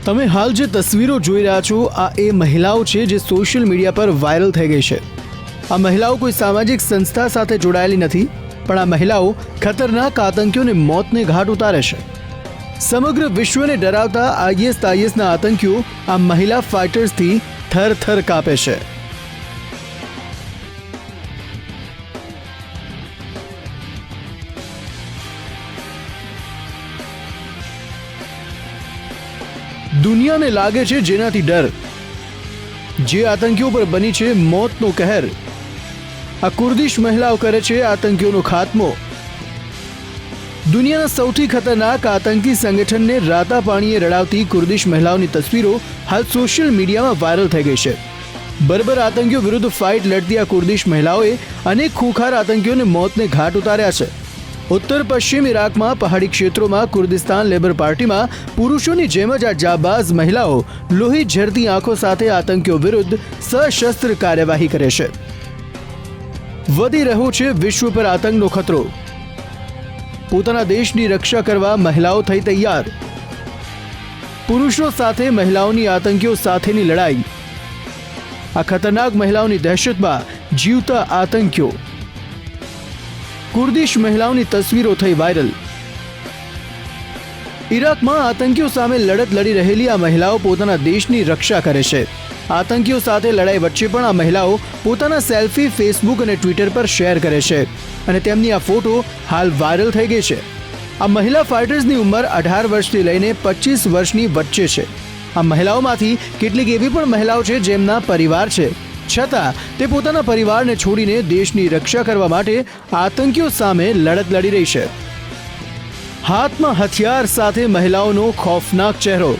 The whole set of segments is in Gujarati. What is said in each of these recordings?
તમે હાલ જે તસવીરો જોઈ રહ્યા છો આ એ મહિલાઓ છે જે સોશિયલ મીડિયા પર વાયરલ થઈ ગઈ છે। આ મહિલાઓ કોઈ સામાજિક સંસ્થા સાથે જોડાયેલી નથી, પણ આ મહિલાઓ ખતરનાક આતંકીઓને મોતને ઘાટ ઉતારે છે। સમગ્ર વિશ્વને ડરાવતા આઈએસના આતંકીઓ આ મહિલા ફાઇટર્સથી થર કાપે છે। દુનિયાને લાગે છે જેનાથી ડર, જે આતંકીઓ પર બની છે મોતનો કહેર। આ કુર્દિશ મહિલાઓ કરે છે આતંકીઓનો ખાત્મો। દુનિયાના સૌથી ખતરનાક આતંકી સંગઠનને રાતા પાણીએ રડાવતી કુર્દિશ મહિલાઓની તસવીરો હાલ સોશિયલ મીડિયામાં વાયરલ થઈ ગઈ છે। બર્બર આતંકીઓ વિરુદ્ધ ફાઇટ લડતી આ કુર્દિશ મહિલાઓએ અનેક ખૂંખાર આતંકીઓને મોતને ઘાટ ઉતાર્યા છે। ઉત્તર પશ્ચિમ ઇરાકમાં પહાડી ક્ષેત્રોમાં કુર્દિસ્તાન લેબર પાર્ટીમાં પુરુષોની જેમ જ આ જાબાઝ મહિલાઓ લોહી ઝરતી આંખો સાથે આતંકીઓ વિરુદ્ધ સશસ્ત્ર કાર્યવાહી કરે છે। વધી રહ્યો છે વિશ્વ પર આતંકનો ખતરો। પોતાના દેશની રક્ષા કરવા મહિલાઓ થઈ તૈયાર। પુરુષો સાથે મહિલાઓની આતંકીઓ સાથેની લડાઈ। આ ખતરનાક મહિલાઓની દહેશતમાં જીવતા આતંકીઓ। કુર્દિશ મહિલાઓની તસવીરો થઈ વાયરલ। ઇરાકમાં આતંકીઓ સામે લડત લડી રહેલી આ મહિલાઓ પોતાના દેશની રક્ષા કરે છે। આતંકીઓ સાથે લડાઈ વચ્ચે પણ આ મહિલાઓ પોતાના સેલ્ફી ફેસબુક અને ટ્વિટર પર શેર કરે છે અને તેમની આ ફોટો હાલ વાયરલ થઈ ગઈ છે। આ મહિલા ફાઇટર્સની ઉંમર 18 વર્ષથી લઈને 25 વર્ષની વચ્ચે છે। આ મહિલાઓમાંથી કેટલીક એવી પણ મહિલાઓ છે જેમના પરિવાર છે, છતાં તે પોતાના પરિવારને છોડીને દેશની રક્ષા કરવા માટે આતંકીઓ સામે લડત લડી રહી છે। હાથમાં હથિયાર સાથે મહિલાઓનો ખૌફનાક ચહેરો।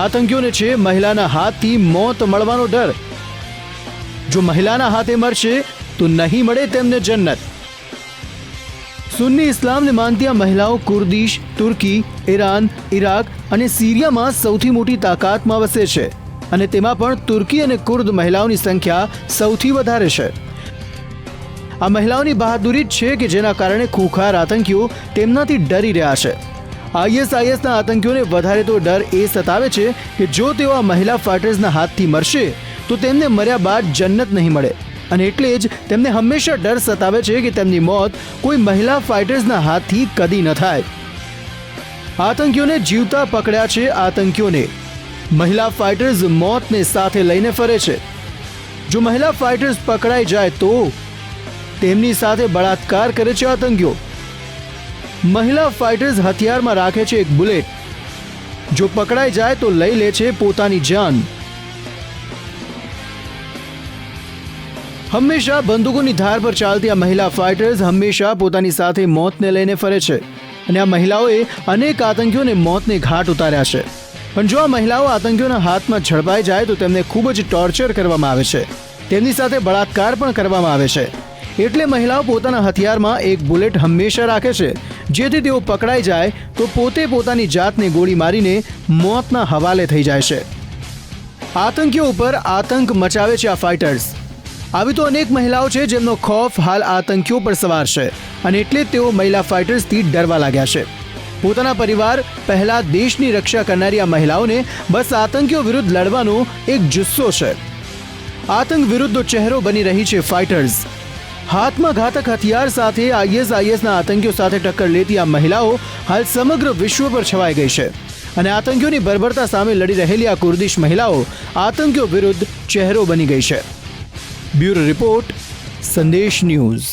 આતંકીઓને છે મહિલાના હાથથી મોત મળવાનો ડર। જો મહિલાના હાથે મરશે તો નહીં મળે તેમને જન્નત। સુન્ની ઇસ્લામને માનતી આ મહિલાઓ કુર્દિશ, તુર્કી, ઈરાન, ઇરાક અને સિરિયામાં સૌથી મોટી તાકાતમાં વસે છે અને તેમાં પણ તુર્કી અને કુર્દ મહિલાઓની સંખ્યા સૌથી વધારે છે। આ મહિલાઓની બહાદુરી જ છે કે જેના કારણે ખૂંખાર આતંકીઓ તેમનાથી ડરી રહ્યા છે। આઈએસના આતંકીઓને વધારે તો ડર એ સતાવે છે કે જો તેઓ આ મહિલા ફાઇટર્સના હાથથી મરશે તો તેમને મર્યા બાદ જન્નત નહીં મળે અને એટલે જ તેમને હંમેશા ડર સતાવે છે કે તેમની મોત કોઈ મહિલા ફાઇટર્સના હાથથી કદી ન થાય। આતંકીઓને જીવતા પકડ્યા છે આતંકીઓને। મહિલા ફાઇટર્સ મોતને સાથે લઈને ફરે છે। જો મહિલા ફાઇટર્સ પકડાઈ જાય તો તેમની સાથે બળાત્કાર કરે છે આતંકીઓ। મહિલા ફાઇટર્સ હથિયારમાં રાખે છે એક બુલેટ। જો પકડાઈ જાય તો લઈ લે છે પોતાની જાન। હંમેશા બંદૂકોની ધાર પર ચાલતી આ મહિલા ફાઇટર્સ હંમેશા પોતાની સાથે મોતને લઈને ફરે છે અને આ મહિલાઓએ અનેક આતંકીઓને મોતને ઘાટ ઉતાર્યા છે। પણ જો આ મહિલાઓ આતંકીઓના હાથમાં ઝડપાઈ જાય તો તેમને ખૂબ જ ટોર્ચર કરવામાં આવે છે, તેમની સાથે બળાત્કાર પણ કરવામાં આવે છે। એટલે મહિલાઓ પોતાના હથિયારમાં એક બુલેટ હંમેશા રાખે છે, જેથી તેઓ પકડાઈ જાય તો પોતે પોતાની જાતને ગોળી મારીને મોતના હવાલે થઈ જાય છે। આતંકીઓ ઉપર આતંક મચાવે છે આ ફાઇટર્સ। આવી તો અનેક મહિલાઓ છે જેમનો ખૌફ હાલ આતંકીઓ પર સવાર છે અને એટલે જ તેઓ મહિલા ફાઇટર્સથી ડરવા લાગ્યા છે। પોતાના પરિવાર પહેલા દેશની રક્ષા કરનારી આ મહિલાઓને બસ આતંકીઓ વિરુદ્ધ લડવાનો એક જુસ્સો છે। આતંક વિરુદ્ધનો ચહેરો બની રહી છે ફાઇટર્સ। હાથમાં ઘાતક હથિયાર સાથે આઈએસના આતંકીઓ સાથે ટક્કર લેતી આ મહિલાઓ હાલ સમગ્ર વિશ્વ પર છવાઈ ગઈ છે અને આતંકીઓની બર્બરતા સામે લડી રહેલી આ કુર્દિશ મહિલાઓ આતંકીઓ વિરુદ્ધ ચહેરો બની ગઈ છે। બ્યુરો રિપોર્ટ, સંદેશ ન્યૂઝ।